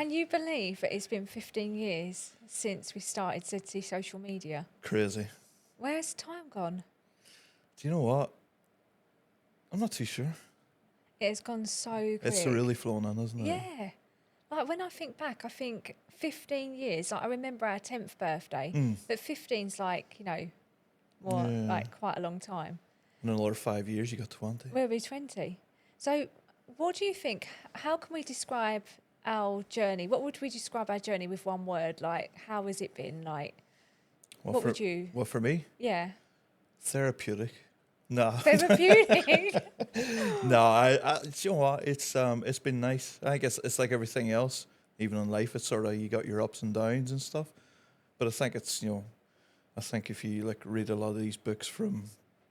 Can you believe that it's been 15 years since we started City Social Media? Crazy. Where's time gone? Do you know what? I'm not too sure. It has gone so quick. It's really flown in, isn't it? Yeah. Like when I think back, I think 15 years. Like I remember our 10th birthday, but 15's like, like quite a long time. In another 5 years, you got 20. We'll be 20. So what do you think? How can we describe our journey? What would we describe our journey with one word? Like, how has it been? Like, what would you... What, for me? Yeah. Therapeutic. No. Therapeutic. No, I you know what? It's been nice. I guess it's like everything else. Even in life, it's sort of, you got your ups and downs and stuff. But I think it's, I think if you like read a lot of these books from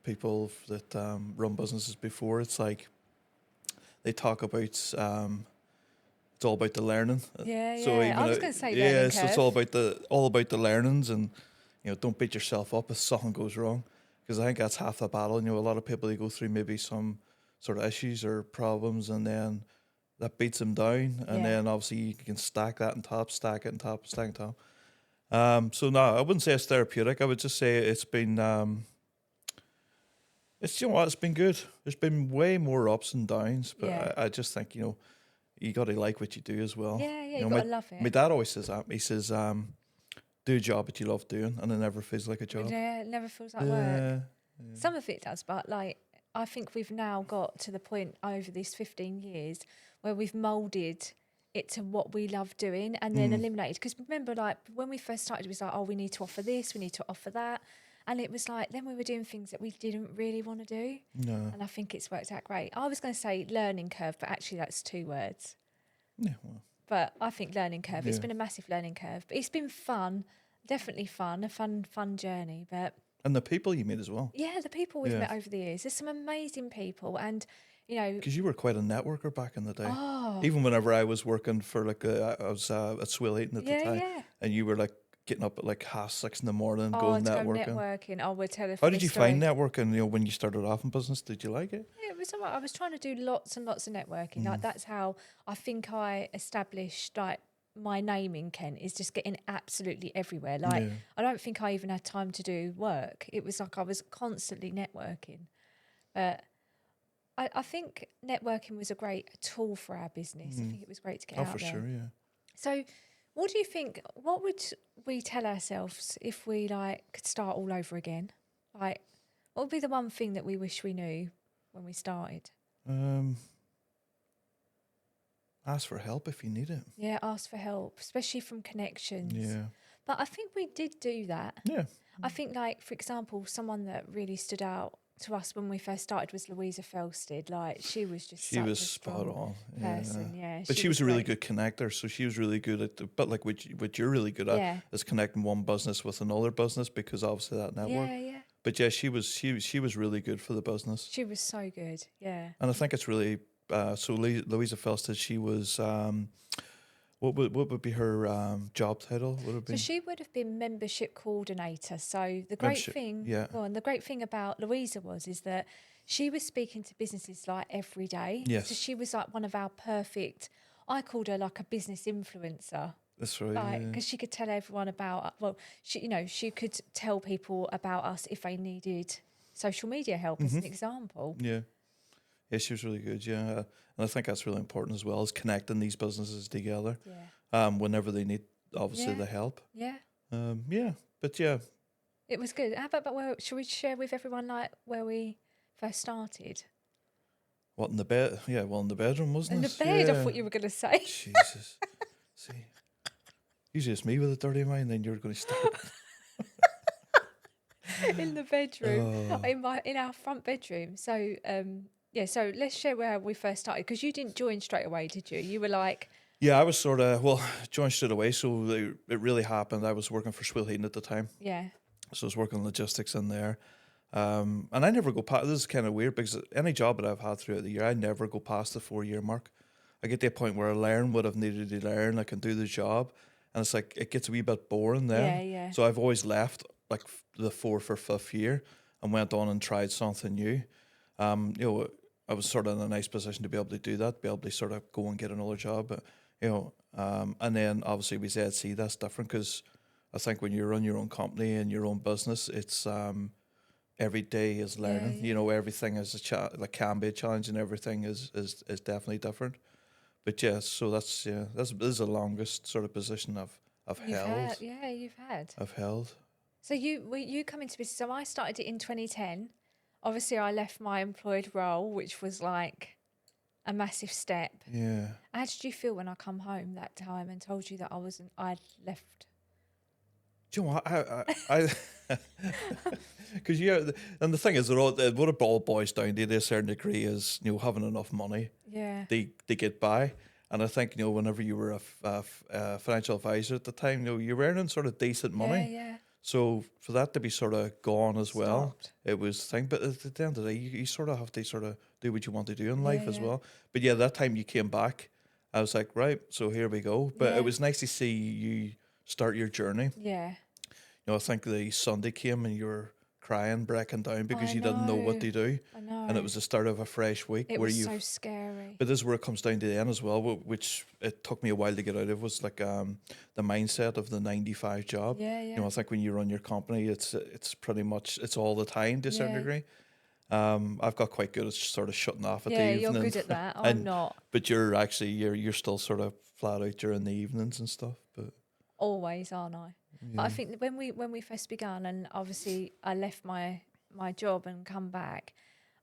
people that run businesses before, it's like they talk about it's all about the learning. Yeah, So yeah. I was going to say learning so curve. it's all about the learnings, and don't beat yourself up if something goes wrong, because I think that's half the battle. A lot of people, they go through maybe some sort of issues or problems, and then that beats them down, and then obviously you can stack that on top, stack it on top, stack it on top. So no, I wouldn't say it's therapeutic. I would just say it's been it's been good. There's been way more ups and downs, but I just think you got to like what you do as well. Yeah, you got to love it. My dad always says that. He says, do a job that you love doing, and it never feels like a job. Yeah, it never feels like work. Some of it does, but like I think we've now got to the point over these 15 years where we've moulded it to what we love doing, and then eliminated. Because remember, like when we first started, it was like, oh, we need to offer this, we need to offer that. And it was like, then we were doing things that we didn't really want to do. No. And I think it's worked out great. I was going to say learning curve, but actually that's 2 words. Yeah, well. But I think learning curve, it's been a massive learning curve. But it's been fun, definitely fun, a fun journey. But and the people you meet as well. Yeah, the people we've met over the years. There's some amazing people, and because you were quite a networker back in the day. Oh. Even whenever I was working for I was at Swill Eaton at the time, and you were like getting up at like 6:30 in the morning, going networking. Go networking. Oh, we'll tell you. How did you find networking? When you started off in business, did you like it? Yeah, it was all right. I was trying to do lots and lots of networking. Like that's how I think I established like my name in Kent, is just getting absolutely everywhere. Like I don't think I even had time to do work. It was like I was constantly networking. But I think networking was a great tool for our business. I think it was great to get out there. Oh, for sure, yeah. So what do you think, what would we tell ourselves if we like could start all over again? Like, what would be the one thing that we wish we knew when we started? Ask for help if you need it. Yeah, ask for help, especially from connections. Yeah. But I think we did do that. Yeah. I think, like, for example, someone that really stood out to us when we first started was Louisa Felsted. Like, she was just such a spot on person. Yeah, but she was a really good connector, so she was really good at but like what you're really good at is connecting one business with another business, because obviously that network. Yeah. But yeah, she was really good for the business. She was so good. Yeah. And I think it's really so Louisa Felsted, she was what would be her job title? Would it be? So she would have been membership coordinator. So the great thing, and the great thing about Louisa is that she was speaking to businesses like every day. Yes. So she was like one of our perfect. I called her like a business influencer. That's right. Like, because she could tell everyone about. Well, she could tell people about us if they needed social media help, as an example. Yeah. Yeah, she was really good, and I think that's really important as well, is connecting these businesses together. Yeah. Whenever they need, obviously, the help. Yeah. But yeah. It was good. How about should we share with everyone like where we first started? What, in the bed? Yeah, well, in the bedroom, wasn't it? In the bed, I thought you were going to say. Jesus. See, usually it's me with a dirty mind, then you're going to start. In the bedroom, in our front bedroom. So, so let's share where we first started, because you didn't join straight away, did you? You were like... Yeah, I was sort of, joined straight away, so it really happened. I was working for Swill Eaton at the time. Yeah. So I was working logistics in there. And I never go past, this is kind of weird, because any job that I've had throughout the year, I never go past the 4-year mark. I get to a point where I learn what I've needed to learn, I can do the job, and it's like, it gets a wee bit boring then. Yeah. So I've always left like the 4th or 5th year and went on and tried something new. I was sort of in a nice position to be able to do that, be able to sort of go and get another job. But, And then obviously with ZC, that's different because I think when you run your own company and your own business, it's every day is learning. Yeah, You know, yeah. everything is like can be a challenge, and everything is definitely different. But yes, so that's this is the longest sort of position I've You've had, held. yeah, you've had. I've held. So you come into business. So I started it in 2010. Obviously, I left my employed role, which was like a massive step. Yeah. How did you feel when I come home that time and told you that I'd left? Do you know what because and the thing is, they're all, what it all boils down to a certain degree is having enough money Yeah. they get by. And I think whenever you were a financial advisor at the time, you were earning sort of decent Yeah, money. yeah. So for that to be sort of gone as well, Stopped. it was thing. But at the end of the day, you sort of have to sort of do what you want to do in Yeah, life as yeah. well. But yeah, that time you came back, I was like, right, so here we go. But Yeah. it was nice to see you start your journey. Yeah. I think the Sunday came and you were crying, breaking down because I you didn't know what know. to do, I and it know. was the start of a fresh week It where was so you've. scary. But this is where it comes down to the end as well, which it took me a while to get out of. Was like the mindset of the 9 to 5 job. Yeah, yeah. I think when you run your company, it's pretty much it's all the time to a certain Yeah. degree. I've got quite good at sort of shutting off at the Yeah, you're evening, good at that. I'm and not. but you're still sort of flat out during the evenings and stuff. But Always, aren't I? But I yeah, think that when we first began, and obviously I left my job and come back,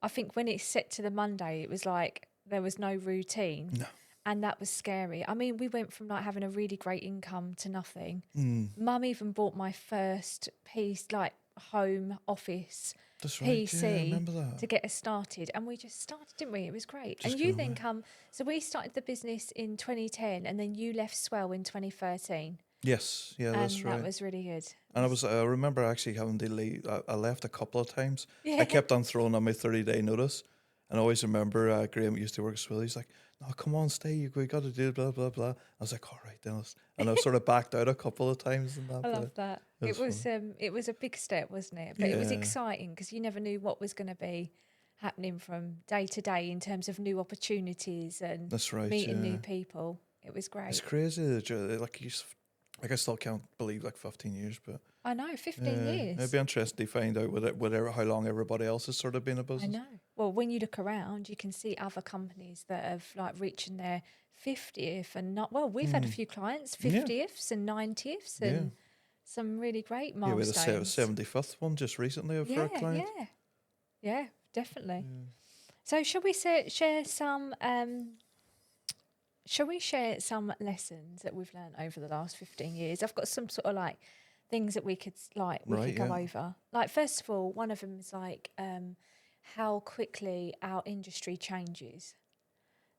I think when it's set to the Monday, it was like there was no routine, no, and that was scary. I mean, we went from like having a really great income to nothing. mm, Mum even bought my first piece, like home office that's right. Yeah, I PC remember that. to get us started, and we just started, didn't we? It was great. And Just you going then away. come, so we started the business in 2010, and then you left Swell in 2013. Yes, yeah, that's And that right. was really good. And I remember actually having to leave. I left a couple of times. I Yeah. kept on throwing on my 30-day notice. And I always remember Graham used to work as well. He's like, no, come on, stay. We got to do blah, blah, blah. I was like, all right, Dennis. And I sort of backed out a couple of times and that. I love But that. it was fun. It was a big step, wasn't it? But it was Yeah, exciting because you never knew what was going to be happening from day to day in terms of new opportunities and that's right. meeting Yeah. new people. It was It's great. crazy. Like I still can't believe like 15 years. But I know, 15 it'd years. be interesting to find out how long everybody else has sort of been in I business. know. Well, when you look around, you can see other companies that have like reaching their 50th and not, well, we've had a few clients, Yeah. 50ths and 90ths Yeah. and some really great Yeah, we had a milestones. 75th one just recently for a Yeah, client. yeah. Yeah, definitely. Yeah. So share some shall we share some lessons that we've learned over the last 15 years? I've got some sort of like things that we could Right, go yeah. over. Like first of all, one of them is like how quickly our industry changes.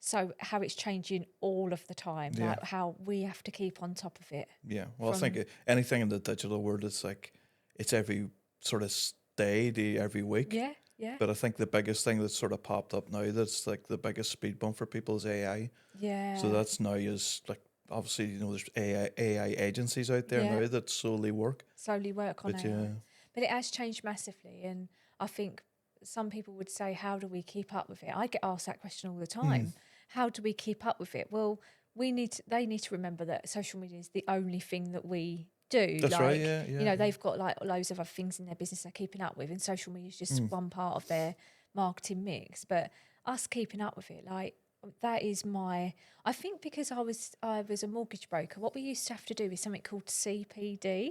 So how it's changing all of the time, Yeah. like how we have to keep on top of it. Yeah, well, I think anything in the digital world, it's every sort of every week. Yeah, yeah, But I think the biggest thing that's sort of popped up now that's like the biggest speed bump for people is AI. yeah. So that's now is like obviously there's AI agencies out there Yeah. now that solely work. Slowly work on But AI. yeah, But it has changed massively, and I think some people would say, "How do we keep up with it?" I get asked that question all the time. How do we keep up with it? Well, they need to remember that social media is the only thing that we do. that's right. Like, Yeah, you yeah, know, they've got like loads of other things in their business they're keeping up with, and social media is just one part of their marketing mix. But us keeping up with it, like that is my. I think because I was a mortgage broker, what we used to have to do is something called CPD,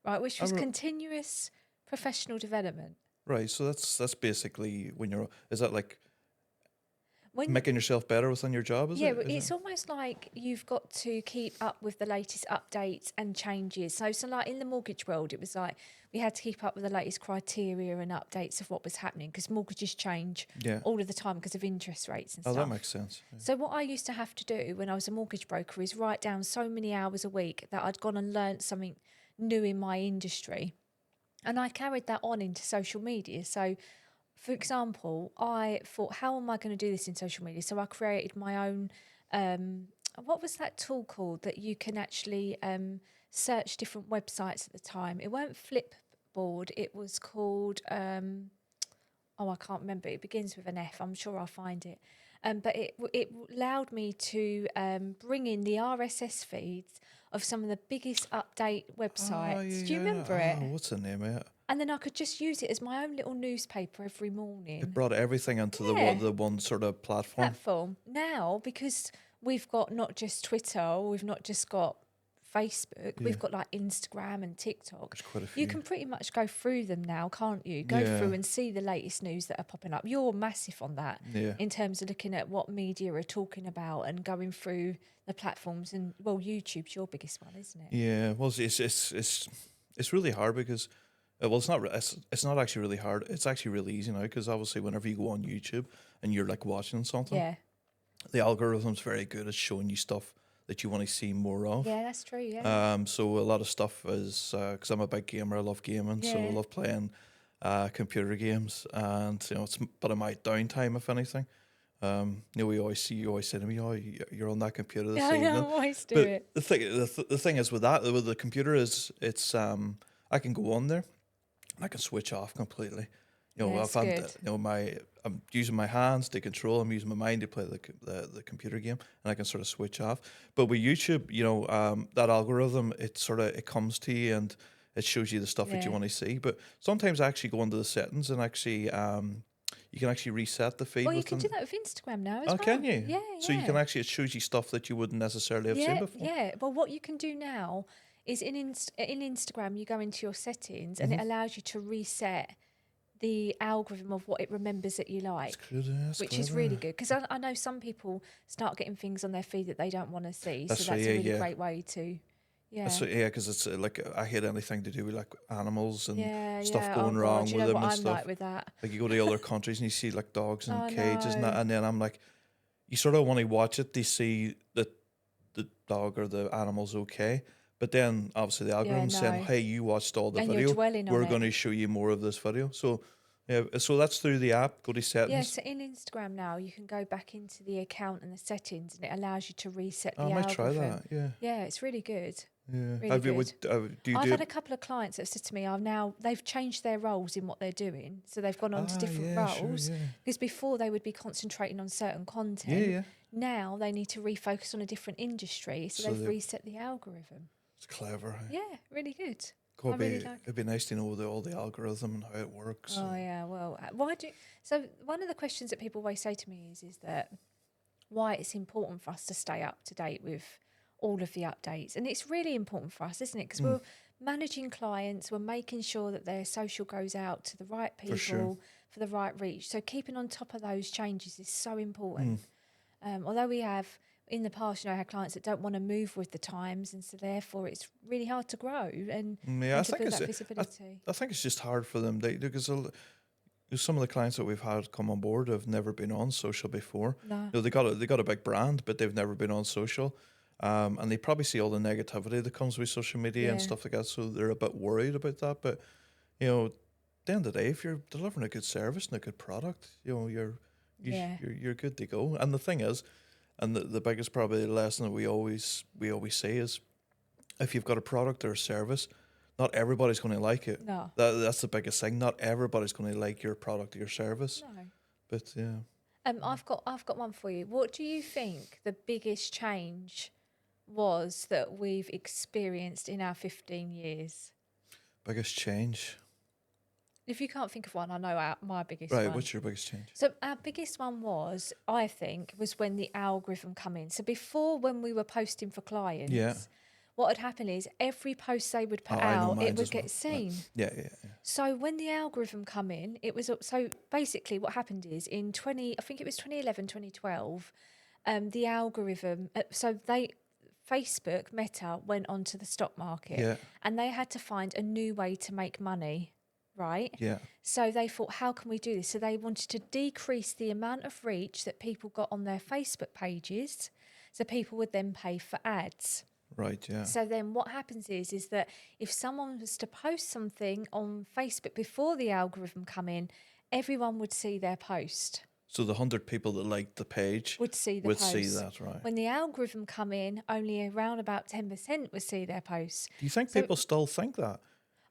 right, which was continuous professional development. right. So that's basically is that like When making yourself better within your job? Is Yeah, it? but Is it's it? almost like you've got to keep up with the latest updates and changes. So like in the mortgage world, it was like we had to keep up with the latest criteria and updates of what was happening because mortgages change Yeah. all of the time because of interest rates and Oh, stuff. that makes sense. Yeah. So what I used to have to do when I was a mortgage broker is write down so many hours a week that I'd gone and learnt something new in my industry. And I carried that on into social media. So for example, I thought, how am I going to do this in social media? So I created my own, what was that tool called that you can actually search different websites at the time? It weren't Flipboard, it was called, I can't remember. It begins with an F. I'm sure I'll find it. But it allowed me to bring in the RSS feeds of some of the biggest update websites. Do you remember it? What's the name of it? And then I could just use it as my own little newspaper every morning. It brought everything into the one sort of platform. Now, because we've got not just Twitter, we've not just got Facebook, we've got like Instagram and TikTok. There's quite a few. You can pretty much go through them now, can't you? Go through and see the latest news that are popping up. You're massive on that in terms of looking at what media are talking about and going through the platforms. And well, YouTube's your biggest one, isn't it? Yeah, well, it's really hard because, well, it's not actually really hard. It's actually really easy now because obviously whenever you go on YouTube and you're like watching something, the algorithm's very good at showing you stuff that you want to see more of. Yeah, that's true. Yeah. So a lot of stuff is because I'm a big gamer. I love gaming, so I love playing computer games, and it's a bit of my downtime, if anything. You always say to me, "Oh, you're on that computer this evening." I always do but it. The thing is with the computer is I can go on there, and I can switch off completely. I'm using my hands to control. I'm using my mind to play the computer game, and I can sort of switch off. But with YouTube, that algorithm, it comes to you and it shows you the stuff that you want to see. But sometimes I actually go into the settings and actually you can actually reset the feed. Well, you can do that with Instagram now as well. Oh, can you? Yeah. So you can actually, it shows you stuff that you wouldn't necessarily have seen before. Yeah. Well, what you can do now is in Instagram, you go into your settings and it allows you to reset the algorithm of what it remembers that you like, which is really good. Because I know some people start getting things on their feed that they don't want to see. So that's a really great way to... Yeah, because it's like I hate anything to do with like animals and stuff going wrong with them what and I'm stuff. Like with that. Like you go to other countries and you see like dogs in cages and that, and then I'm like, you sort of want to watch it to see that the dog or the animal's okay, but then obviously the algorithm's saying, hey, you watched all the video, we're going to show you more of this video. So so that's through the app. Go to settings. Yeah, so in Instagram now you can go back into the account and the settings, and it allows you to reset the algorithm. I might try that. Yeah, it's really good. Yeah. Really good. I've had a couple of clients that have said to me, they've changed their roles in what they're doing. So they've gone on to different roles. Because before they would be concentrating on certain content. Yeah. Now they need to refocus on a different industry. So they've reset the algorithm. It's clever. Hey? Yeah, really good. It'd be nice to know all the algorithm and how it works. Oh, yeah. Well, so one of the questions that people always say to me is that why it's important for us to stay up to date with all of the updates. And it's really important for us, isn't it? Because we're managing clients, we're making sure that their social goes out to the right people for the right reach. So keeping on top of those changes is so important. Although we have, in the past, had clients that don't want to move with the times, and so therefore it's really hard to grow and to build that visibility. I think it's just hard for them because some of the clients that we've had come on board have never been on social before. No. They got a big brand, but they've never been on social. And they probably see all the negativity that comes with social media and stuff like that, so they're a bit worried about that. But at the end of the day, if you're delivering a good service and a good product, you're good to go. And the thing is, and the biggest probably lesson that we always say is, if you've got a product or a service, not everybody's going to like it. No, that's the biggest thing. Not everybody's going to like your product or your service. No. But yeah. I've got one for you. What do you think the biggest change was that we've experienced in our 15 years? Biggest change? If you can't think of one, I know my biggest one. Right, what's your biggest change? So our biggest one was when the algorithm come in. So before, when we were posting for clients, what had happened is every post they would put out, it would get seen. Yeah. So when the algorithm come in, it was so basically what happened is in 2011, 2012, the algorithm. Facebook Meta went onto the stock market, and they had to find a new way to make money. Right? Yeah. So they thought, how can we do this? So they wanted to decrease the amount of reach that people got on their Facebook pages, so people would then pay for ads. Right, yeah. So then what happens is that if someone was to post something on Facebook before the algorithm come in, everyone would see their post. So the 100 people that liked the page would see the post. See that, right. When the algorithm come in, only around about 10% would see their posts. Do you think people still think that?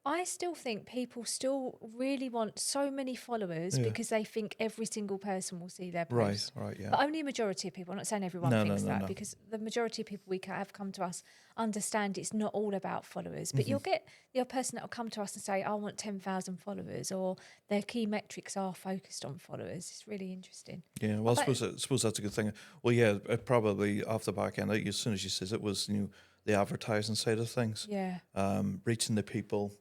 I still think people still really want so many followers Yeah. because they think every single person will see their Right, post. right, yeah. But only a majority of people. I'm not saying everyone No, thinks that no. because the majority of people have come to us understand it's not all about followers. But Mm-hmm. you'll get the odd person that will come to us and say, I want 10,000 followers, or their key metrics are focused on followers. It's really interesting. Yeah, well, I suppose that's a good thing. Well, yeah, it probably off the back end, as soon as you says it was, the advertising side of things, Yeah. reaching the people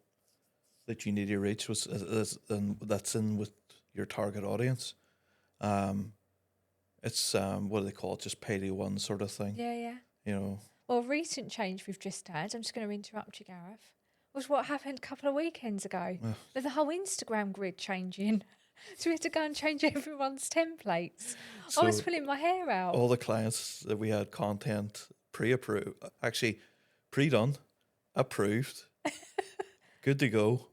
that you need to reach and that's in with your target audience. It's what do they call it? Just pay to one sort of thing. Yeah, yeah. You know. Well, a recent change we've just had, I'm just going to interrupt you, Gareth, was what happened a couple of weekends ago with the whole Instagram grid changing. So we had to go and change everyone's templates. I was So pulling my hair out. all the clients that we had content pre-approved, actually pre-done, approved, good to go,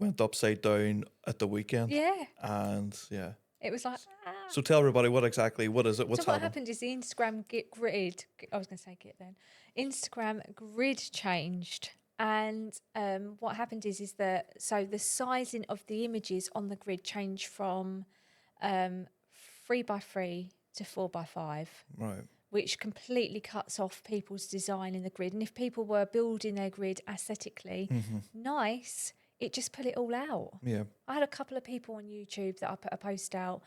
went upside down at the weekend. Yeah. And yeah. It was like, So tell everybody what is it? What's so what happened? happened is the Instagram grid, I was going to say git then, Instagram grid changed. And what happened is that, so the sizing of the images on the grid changed from 3x3 to 4x5. Right. Which completely cuts off people's design in the grid. And if people were building their grid aesthetically nice, it just put it all out. Yeah. I had a couple of people on YouTube that I put a post out,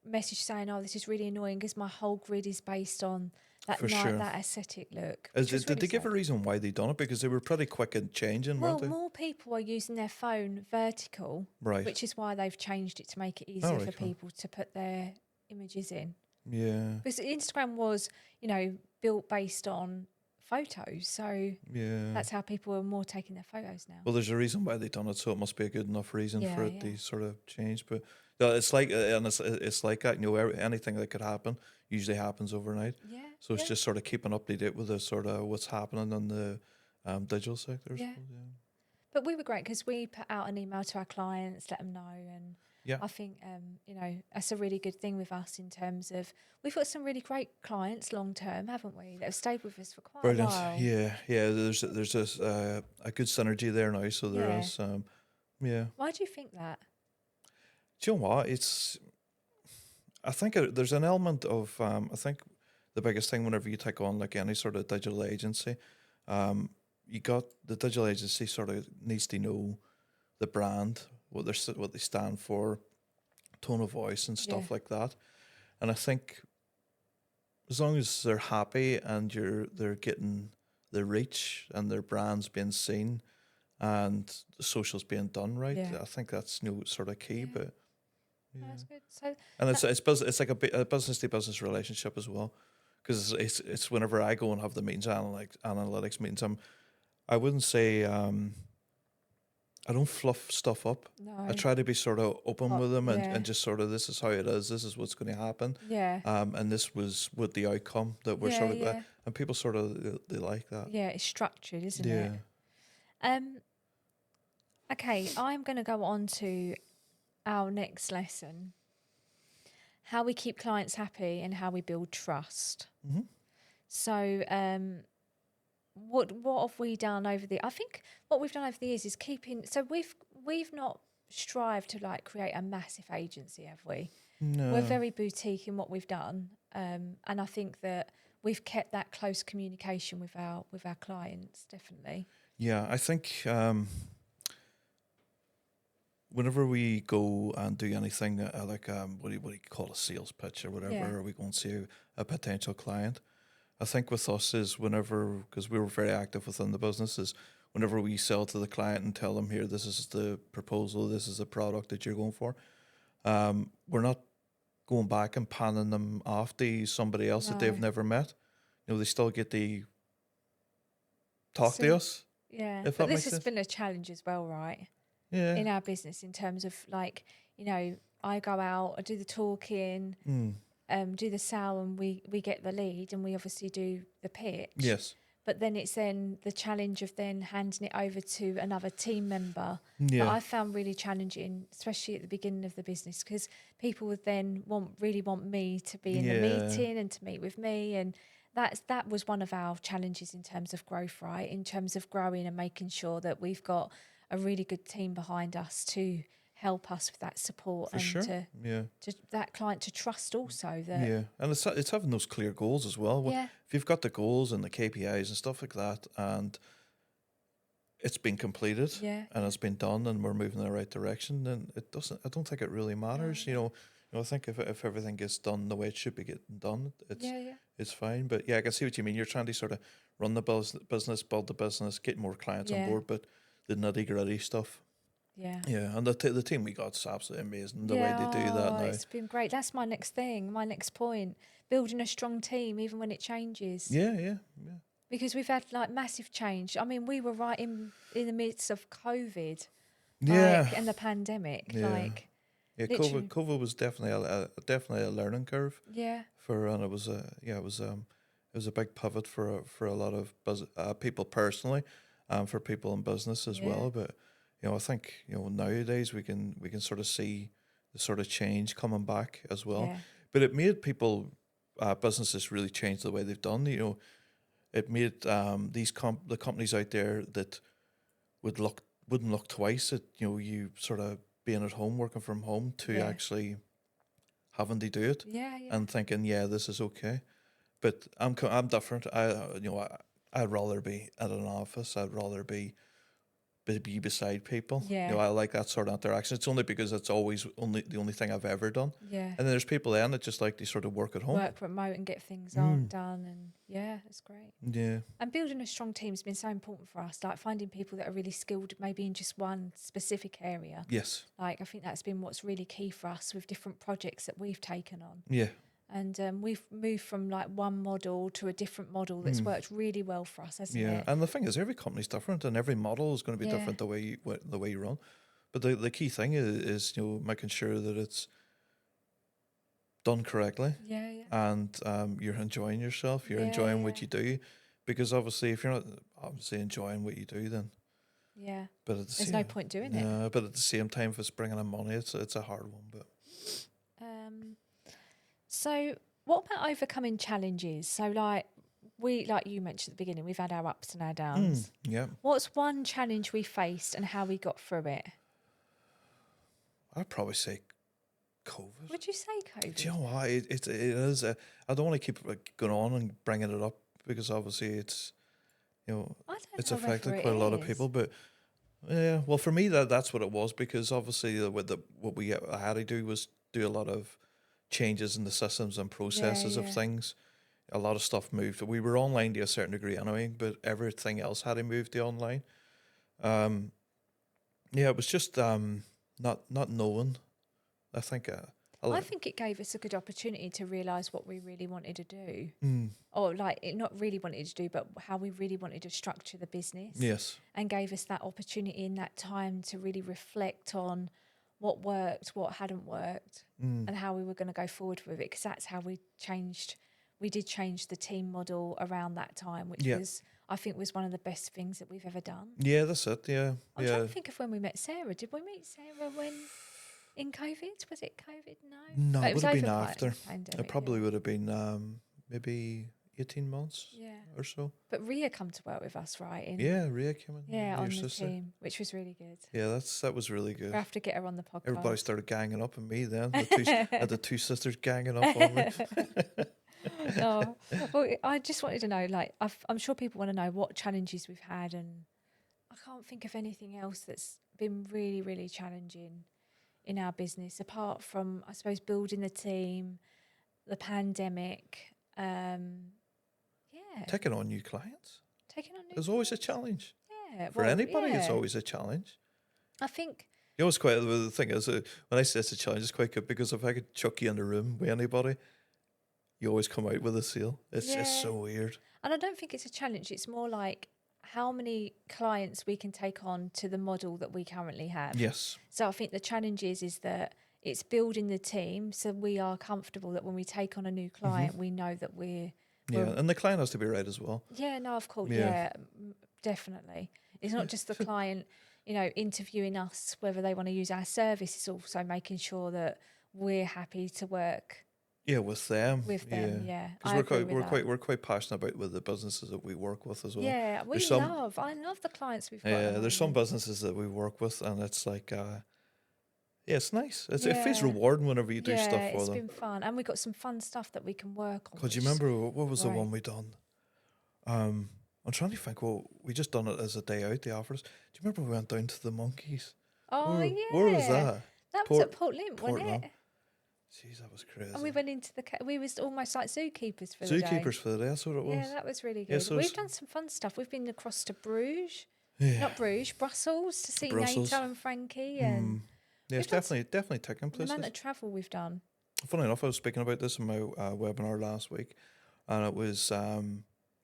message saying, oh, this is really annoying because my whole grid is based on that that aesthetic look. Did they give a reason why they done it? Because they were pretty quick in changing, weren't they? Well, more people are using their phone vertical, Right. which is why they've changed it to make it easier for people to put their images in. Yeah. Because Instagram was, built based on photos. So that's how people are more taking their photos now. Well, there's a reason why they done it, so it must be a good enough reason for it to sort of change. But it's like, and it's like that, anything that could happen usually happens overnight. Yeah. So it's just sort of keeping up to date with the sort of what's happening in the digital sector. Yeah. Suppose, yeah. But we were great because we put out an email to our clients, let them know, and I think that's a really good thing with us in terms of we've got some really great clients long term, haven't we? That have stayed with us for quite a while. Yeah. There's this a good synergy there now. So there is. Why do you think that? Do you know what? I think there's an element of I think the biggest thing whenever you take on like any sort of digital agency, you got the digital agency sort of needs to know the brand, what they stand for, tone of voice and stuff like that. And I think as long as they're happy and they're getting the reach and their brand's being seen and the socials being done right, I think that's sort of key. But that's good. So and it's like a business to business relationship as well, because it's whenever I go and have the meetings, analytics meetings, I wouldn't say I don't fluff stuff up. No. I try to be sort of open with them and just sort of, this is how it is, this is what's going to happen. Yeah. And this was what the outcome that we're sort of, and people sort of, they like that. Yeah, it's structured, isn't it? Okay, I'm going to go on to our next lesson. How we keep clients happy and how we build trust. Mm-hmm. So, what have we done over I think what we've done over the years is keeping. So we've not strived to like create a massive agency, have we? No. We're very boutique in what we've done, and I think that we've kept that close communication with our clients, definitely. Yeah, I think whenever we go and do anything like what do you call a sales pitch or whatever, or we go and see a potential client, I think with us is whenever, because we were very active within the business, is whenever we sell to the client and tell them, here, this is the proposal, this is the product that you're going for, we're not going back and panning them off to somebody else that they've never met. They still get to talk to us. Yeah, but this has been a challenge as well, right? Yeah. In our business, in terms of like, I go out, I do the talking, do the sale, and we get the lead, and we obviously do the pitch. Yes. But then it's then the challenge of then handing it over to another team member that I found really challenging, especially at the beginning of the business, because people would then really want me to be in the meeting and to meet with me, and that was one of our challenges in terms of growth, right? In terms of growing and making sure that we've got a really good team behind us to help us with that support For and sure. to that client to trust also that And it's having those clear goals as well. yeah If you've got the goals and the KPIs and stuff like that, and it's been completed yeah and it's been done and we're moving in the right direction, then it doesn't. I don't think it really matters. I think if everything gets done the way it should be getting done, yeah it's fine. But I can see what you mean. You're trying to sort of run the business, build the business, get more clients on yeah board, but the nitty gritty stuff. yeah Yeah, and the team we got's absolutely amazing. The way yeah they do that now. it's been great. That's my next thing, my next point, building a strong team even when it changes. Yeah. Because we've had like massive change. I mean, we were right in the midst of COVID, Yeah, like, and the pandemic, yeah, like, yeah. literally. COVID was definitely a learning curve Yeah, and it was it was a big pivot for a lot of people personally, and for people in business as yeah, well. But I think nowadays we can sort of see the sort of change coming back as well. yeah, But it made businesses really change the way they've done. It made the companies out there that wouldn't look twice at you sort of being at home, working from home, to yeah, actually having to do it yeah. and thinking, yeah, this is okay. But I'm different. I'd rather be at an office. I'd rather be beside people. Yeah, I like that sort of interaction. It's only because it's always only the only thing I've ever done. yeah. And then there's people then that just like to sort of work at home. Work remote and get things Mm. done, and yeah, it's great. Yeah. And building a strong team has been so important for us. Like finding people that are really skilled, maybe in just one specific area. Yes. Like I think that's been what's really key for us with different projects that we've taken on. Yeah. And we've moved from like one model to a different model that's worked really well for us, hasn't Yeah, it? and the thing is, every company's different, and every model is going to be Yeah. different the way you run. But the key thing is making sure that it's done correctly, Yeah, yeah. and you're enjoying yourself, you're enjoying what you do, because obviously if you're not obviously enjoying what you do, then Yeah. but at the There's same no point doing it. no, but at the same time, if it's bringing in money, it's a hard one. But So what about overcoming challenges? So like you mentioned at the beginning, we've had our ups and our downs. yeah, What's one challenge we faced and how we got through it? I'd probably say COVID. Would you say COVID? Do you know why it is? I don't want to keep going on and bringing it up because obviously it's I don't it's know affected whether it quite a lot of is. people. But yeah, well, for me that's what it was, because obviously what I had to do was do a lot of changes in the systems and processes of yeah. things. A lot of stuff moved. We were online to a certain degree anyway, but everything else had to move to online. Yeah, it was just not knowing. I think I think it gave us a good opportunity to realise what we really wanted to do. mm, Or like it not really wanted to do, but how we really wanted to structure the business. yes, And gave us that opportunity in that time to really reflect on what worked, what hadn't worked, and how we were going to go forward with it. Because that's how we did change the team model around that time, which I think was one of the best things that we've ever done. yeah, that's it. Yeah, I'm yeah. trying to think of when we met Sarah. Did we meet Sarah when in COVID? Was it COVID? No. No, Oh, it would have been over after. pandemic, It probably would have been maybe 18 months yeah. or so. But Ria come to work with us, right? Yeah, Ria came in. Yeah, your on the sister. team, which was really good. Yeah, that was really good. We have to get her on the podcast. Everybody started ganging up on me then. The two sisters ganging up on me. Oh, well, I just wanted to know, like, I'm sure people want to know what challenges we've had, and I can't think of anything else that's been really, really challenging in our business, apart from, I suppose, building the team, the pandemic, yeah. Taking on new clients. Taking on new There's always a clients. challenge. Yeah. For anybody, it's yeah. always a challenge. I think, You know, it's quite, the thing is, when I say it's a challenge, it's quite good, because if I could chuck you in the room with anybody, you always come out with a sale. It's just so weird. and I don't think it's a challenge. It's more like how many clients we can take on to the model that we currently have. Yes. So I think the challenge is that it's building the team so we are comfortable that when we take on a new client, we know that we're And the client has to be right as well. yeah, no, of course, Yeah. definitely. It's not just the client, interviewing us whether they want to use our service. It's also making sure that we're happy to work Yeah, with them. with Yeah, them. Yeah, because I agree with that. we're quite passionate about with the businesses that we work with as well. Yeah, There's some I love the clients we've got at the there's some moment. businesses that we work with, and it's like yeah, it's nice. It feels Yeah, rewarding whenever you do yeah, stuff for it's them. been fun, and we got some fun stuff that we can work on, Cause you which is remember what was the one great. we done? I'm trying to think. Well, we just done it as a day out. The offers. Do you remember we went down to the monkeys? Oh Where was yeah, that? that was at Port Limp, wasn't Portland. it? Jeez, that was And we crazy. went into we was almost like zookeepers for the day. Zookeepers for the day. That's what it Yeah, was. that was really Yeah, good. so We've it's, done some fun stuff. We've been across to Bruges, yeah, not Bruges, Brussels to see Brussels. Nato and Frankie, and Yeah, it's we've done definitely ticking the amount places. of travel we've done. Funny enough, I was speaking about this in my webinar last week, and it was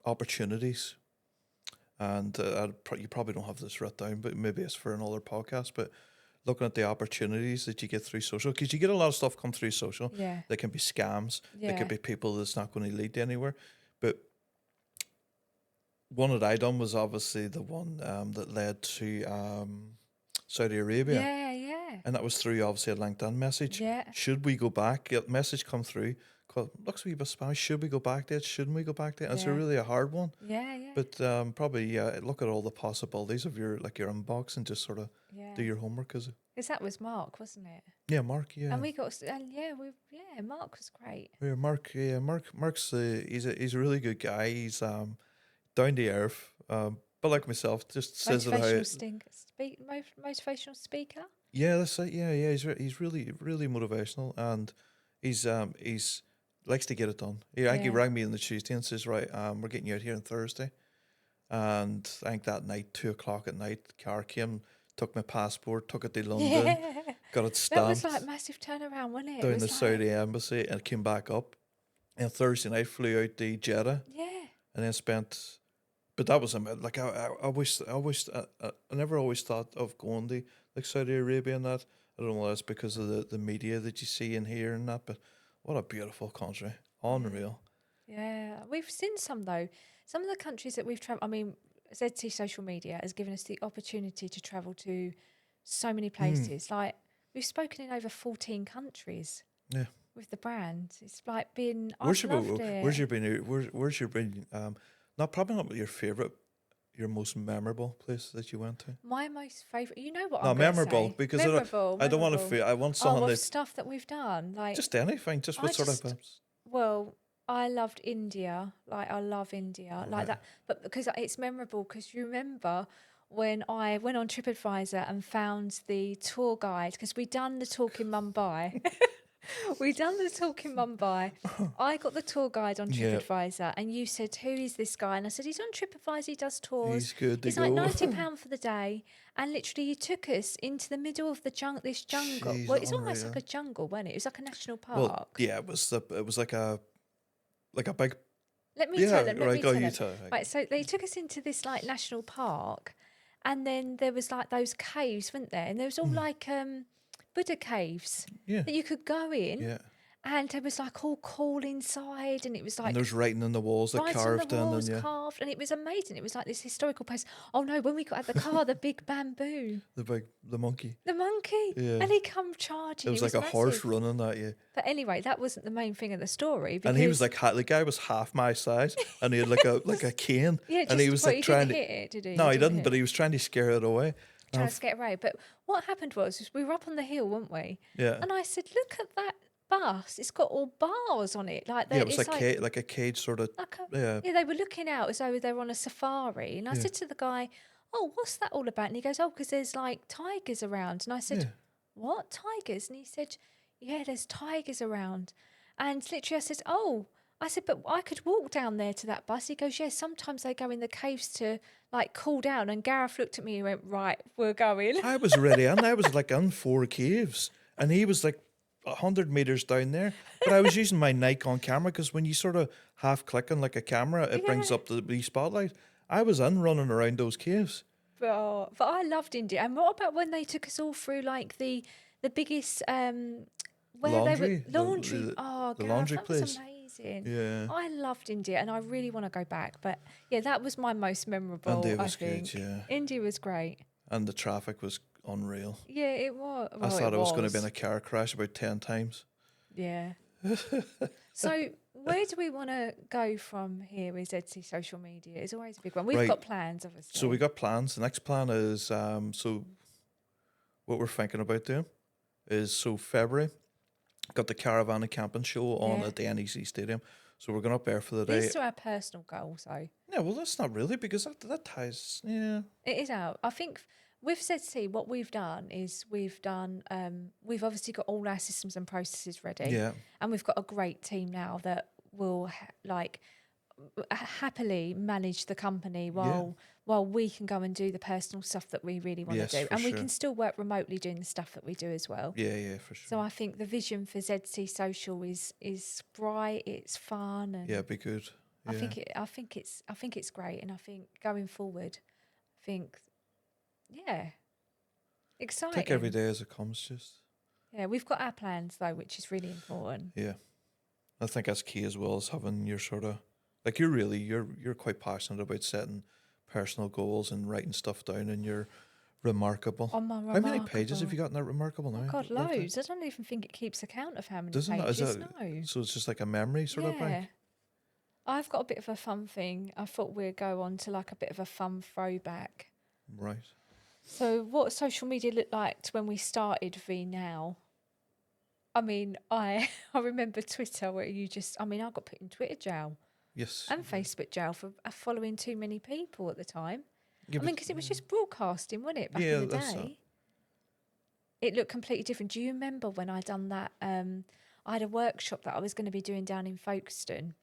opportunities. And you probably don't have this written down, but maybe it's for another podcast. But looking at the opportunities that you get through social, because you get a lot of stuff come through social. Yeah, They can be scams. They yeah, could be people that's not going to lead to anywhere. But one that I done was obviously the one that led to Saudi Arabia. yeah, yeah, And that was through obviously a LinkedIn message. yeah, Should we go back? A message come through. Called, looks a wee bit Spanish. Should we go back there? Shouldn't we go back there? And it's yeah, really a hard one. yeah, yeah, But probably look at all the possibilities of your inbox and just sort of yeah. do your homework. Cause Because that was Mark, wasn't it? yeah, Mark. Yeah, And we got, and yeah, Mark was great. yeah, Mark. Yeah, Mark's he's a really good guy. He's down to earth. But like myself, just says it how. Motivational speaker. Yeah, that's it. Yeah, yeah. He's really motivational, and he's likes to get it done. Yeah, I think he Yeah. rang me on the Tuesday and says, right, we're getting you out here on Thursday. And I think that night, 2 o'clock at night, the car came, took my passport, took it to London, Yeah, got it that was stamped like massive turnaround, wasn't it? It down was the like, Saudi embassy, and came back up. And Thursday night flew out to Jeddah, yeah, and then spent. But that was like I never always thought of going to like Saudi Arabia and that. I don't know whether it's because of the media that you see and hear and that, but what a beautiful country, unreal. yeah. We've seen some though. Some of the countries that we've traveled. I mean, ZT social media has given us the opportunity to travel to so many places. Like we've spoken in over 14 countries. Yeah. With the brand, it's like been. Where's I've your loved it. where's your been where's your been not probably not your favorite, your most memorable place that you went to? My most favourite. You know what? No, I'm gonna memorable say? because Memorable. I don't want to memorable. feel. I want something of that stuff that we've done, like just anything, just what I sort just- of. well, I loved India. Like I love India, like Right. that. But because it's memorable, because you remember when I went on TripAdvisor and found the tour guide, because we'd done the talk in Mumbai. We done the talk in Mumbai. I got the tour guide on Yeah. TripAdvisor, and you said, "Who is this guy?" And I said, "He's on TripAdvisor. He does tours. He's good to He's go. like £90 for the day." And literally, he took us into the middle of the this jungle. Jeez, Well, it's almost unreal. like a jungle, wasn't it? It was like a national park. Well, yeah, it was like a big. Let me Yeah, tell them. Let right. me Go, tell you them. tell. Right, so they took us into this like national park, and then there was like those caves, weren't there? And there was all like Buddha caves Yeah, that you could go in. yeah. And it was like all cool inside, and it was like And there's writing on the walls that right on carved the in, walls, and yeah, carved, and it was amazing. It was like this historical place. Oh no, when we got out the car, the big bamboo, the monkey. the monkey, Yeah. and he come charging. It was He like a horse massive. running at you. But anyway, that wasn't the main thing of the story. And he was because- like, the guy was half my size, and he had like a cane, yeah, and he just- was well, like trying to. didn't hit it, did he? No, he didn't, hit but it. he was trying to scare it away. Trying to get away. But what happened was we were up on the hill, weren't we? Yeah, And I said, "Look at that bus! It's got all bars on it. Like yeah, it it's was like a cage sort of. like a, Yeah, yeah, they were looking out as though they were on a safari. And I Yeah. said to the guy, "Oh, what's that all about?" And he goes, "Oh, because there's like tigers around." And I said, yeah. "What tigers?" And he said, "Yeah, there's tigers around." And literally, I said, "Oh." I said, "But I could walk down there to that bus." He goes, "Yeah, sometimes they go in the caves to like cool down." And Gareth looked at me and went, "Right, we're going." I was ready, and I was like in 4 caves, and he was like 100 meters down there. But I was using my Nikon camera because when you sort of half click on like a camera, it brings Yeah. up the wee spotlight. I was in running around those caves. But I loved India. And what about when they took us all through like the biggest where Laundry? they were laundry? The Gareth, laundry that was place. amazing. Yeah. I loved India, and I really want to go back. But yeah, that was my most memorable. India I was good, think yeah. India was great. And the traffic was unreal. Yeah, it was. I Well, thought I was going to was. be in a car crash about 10 times. Yeah, So where do we want to go from here with ZC social media? It's always a big one. We've Right. got plans, obviously. So we got plans. The next plan is so what we're thinking about doing is so February got the caravan and camping show on at the NEC Stadium. So we're going up there for the day. These are our personal goals, though. Yeah, well, that's not really because that ties. Yeah, It is out. I think with ZC, what we've done is we've obviously got all our systems and processes ready. yeah, And we've got a great team now that will happily manage the company while we can go and do the personal stuff that we really want to do. And we can still work remotely doing the stuff that we do as well. Yeah, for sure. So I think the vision for ZC Social is bright, it's fun, and yeah, be good. Yeah. I think it's great, and I think going forward, exciting. Take every day as it comes, just. Yeah, we've got our plans though, which is really important. Yeah, I think that's key as well, as having your sort of like you're quite passionate about setting personal goals and writing stuff down, and you're remarkable. On my How many pages have you got in that remarkable now? Oh God, loads. I don't even think it keeps account of how many Doesn't pages. it? No. So it's just like a memory sort of thing. I've got a bit of a fun thing. I thought we'd go on to like a bit of a fun throwback. Right. So what social media looked like to when we started v now? I mean, I remember Twitter where I got put in Twitter jail. Yes. And Facebook jail for following too many people at the time. Yeah, because it was just broadcasting, wasn't it, back in the day? It looked completely different. Do you remember when I done that? I had a workshop that I was going to be doing down in Folkestone,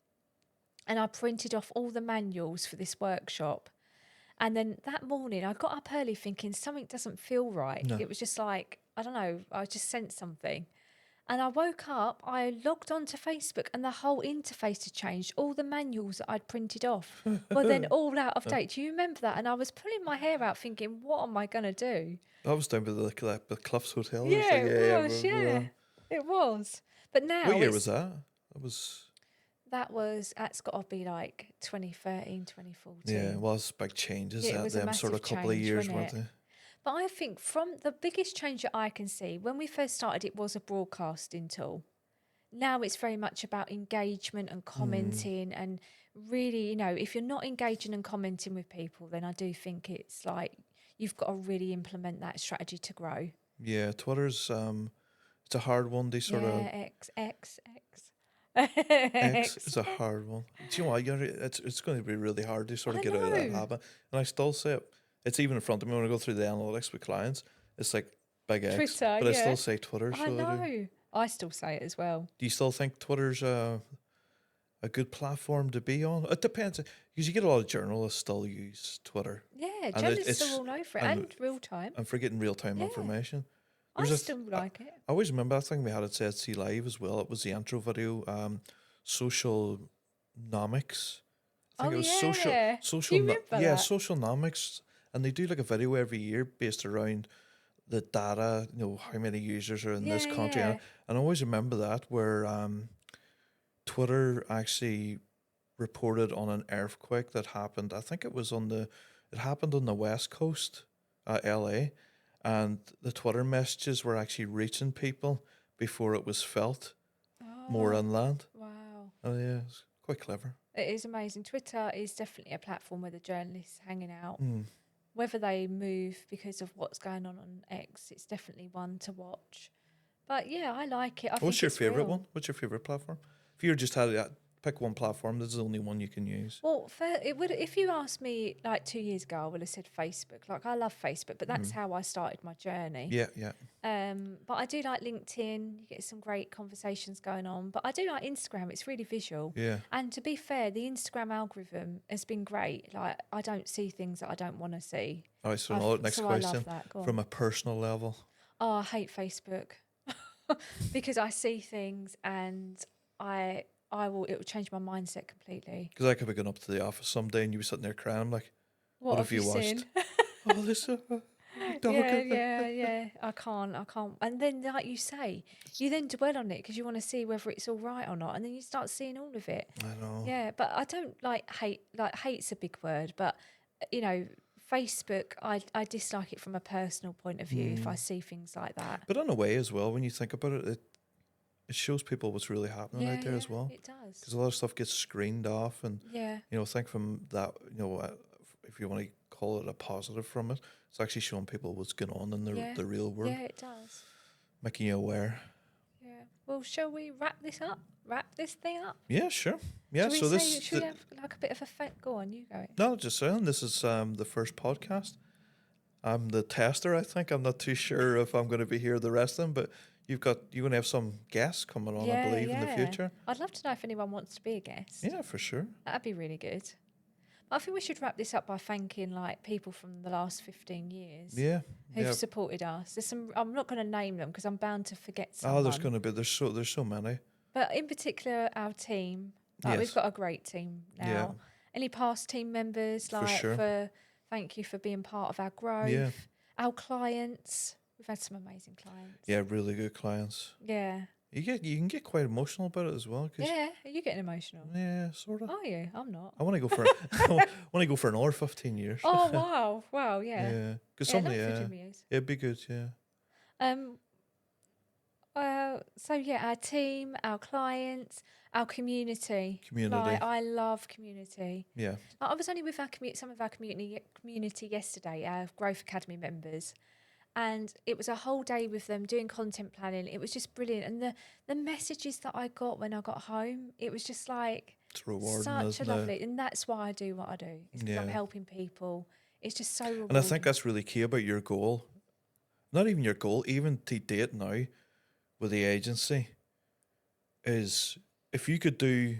and I printed off all the manuals for this workshop. And then that morning, I got up early thinking something doesn't feel right. No. It was just like, I don't know, I just sensed something. And I woke up, I logged onto Facebook, and the whole interface had changed. All the manuals that I'd printed off were then all out of date. Do you remember that? And I was pulling my hair out thinking, what am I going to do? I was down by the Cliffs Hotel. Yeah, it was. But now... What year was that? That's got to be like 2013, 2014. Yeah, it was big changes at them sort of couple of years, weren't they? But I think from the biggest change that I can see, when we first started, it was a broadcasting tool. Now it's very much about engagement and commenting and really, if you're not engaging and commenting with people, then I do think it's like you've got to really implement that strategy to grow. Yeah, Twitter's it's a hard one. They sort of X. X is a hard one. Do you know what? It's going to be really hard to sort of get out of that habit. And I still say it. It's even in front of me when I go through the analytics with clients. It's like big X, Twitter, but I still say Twitter. I know. I still say it as well. Do you still think Twitter's a good platform to be on? It depends, because you get a lot of journalists still use Twitter. Yeah, journalists are all over it, and real time. And for getting real time information. I still like it. I always remember that thing we had at ZC Live as well. It was the intro video, Socialnomics. I think it was social. Do you remember that? Socialnomics. And they do like a video every year based around the data, how many users are in this country. Yeah. And I always remember that where Twitter actually reported on an earthquake that happened. I think it happened on the West Coast, LA, and the Twitter messages were actually reaching people before it was felt more inland. Wow. Oh yeah, it's quite clever. It is amazing. Twitter is definitely a platform where the journalists hanging out. Whether they move because of what's going on X, it's definitely one to watch. But yeah, I like it. What's your favourite one? What's your favourite platform? If you just had to pick one platform, this is the only one you can use. Well, if you asked me like 2 years ago, I would have said Facebook. Like I love Facebook, but that's how I started my journey. Yeah. But I do like LinkedIn. You get some great conversations going on. But I do like Instagram. It's really visual. Yeah. And to be fair, the Instagram algorithm has been great. Like I don't see things that I don't want to see. All right. So next question from a personal level. Oh, I hate Facebook because I see things and it will change my mindset completely. Because I could be going up to the office someday and you were sitting there crying. I'm like, what have you watched? Oh, listen. Yeah. I can't. And then, like you say, you then dwell on it because you want to see whether it's all right or not, and then you start seeing all of it. I know. Yeah, but I don't like hate. Like hate's a big word, but Facebook, I dislike it from a personal point of view if I see things like that. But in a way as well, when you think about it, it shows people what's really happening out there as well. It does. Because a lot of stuff gets screened off, and Yeah. I think from that, if you want to call it a positive from it, it's actually showing people what's going on in the real world. Yeah, it does. Making you aware. Yeah. Well, shall we wrap this up? Wrap this thing up? Yeah, sure. Yeah. Should So we this. should we have like a bit of a go on? You go. No, just saying. This is the first podcast. I'm the tester. I think I'm not too sure if I'm going to be here the rest of them, but you're going to have some guests coming on, I believe, in the future. I'd love to know if anyone wants to be a guest. Yeah, for sure. That'd be really good. I think we should wrap this up by thanking like people from the last 15 years. Yeah. Who've supported us. There's some. I'm not going to name them because I'm bound to forget someone. Oh, there's going to be. There's so many. But in particular, our team. Like, we've got a great team now. Yeah. Any past team members, thank you for being part of our growth. Yeah. Our clients. We've had some amazing clients. Yeah, really good clients. Yeah. You can get quite emotional about it as well. Yeah, are you getting emotional? Yeah, sort of. Are you? I'm not. I want to go for another 15 years. Oh wow, yeah. Yeah, because it'd be good. Yeah. So yeah, our team, our clients, our community. Like, I love community. Yeah. Like, I was only with some of our community yesterday, our Growth Academy members. And it was a whole day with them doing content planning. It was just brilliant. And the messages that I got when I got home, it was just like it's rewarding, such a lovely. And that's why I do what I do. It's because I'm helping people. It's just so rewarding. And I think that's really key about your goal. Not even your goal, even to date now with the agency, is if you could do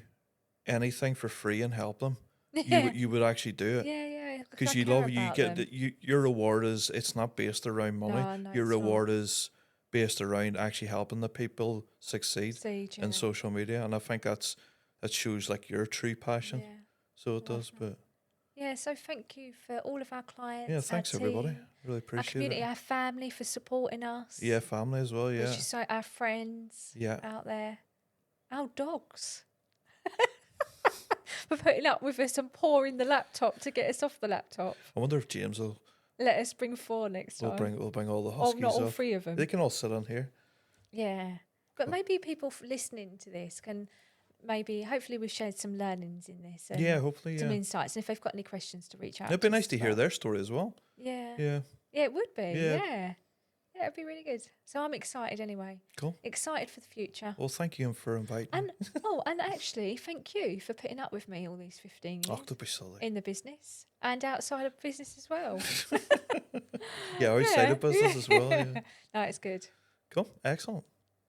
anything for free and help them, you would actually do it. Yeah. Because your reward is, it's not based around money. No, your reward is based around actually helping the people succeed in social media, and I think that shows like your true passion. Yeah. So it does, but so thank you for all of our clients. Yeah, thanks everybody. Really appreciate our community, it. our family for supporting us. Yeah, family as well. Yeah, which is our friends. Out there, our dogs. For putting up with us and pouring the laptop to get us off the laptop. I wonder if James will let us bring 4 next time. We'll bring all the huskies. Not all 3 of them. They can all sit on here. Yeah, but maybe people listening to this can hopefully we've shared some learnings in this. And hopefully. Some insights, and if they've got any questions to reach out. It'd be nice to hear their story as well. Yeah. Yeah, it would be. Yeah. Yeah, it'd be really good. So I'm excited anyway. Cool. Excited for the future. Well, thank you for inviting me. And actually, thank you for putting up with me all these 15 years. Don't be silly. In the business and outside of business as well. Outside of business as well. Yeah. No, it's good. Cool. Excellent.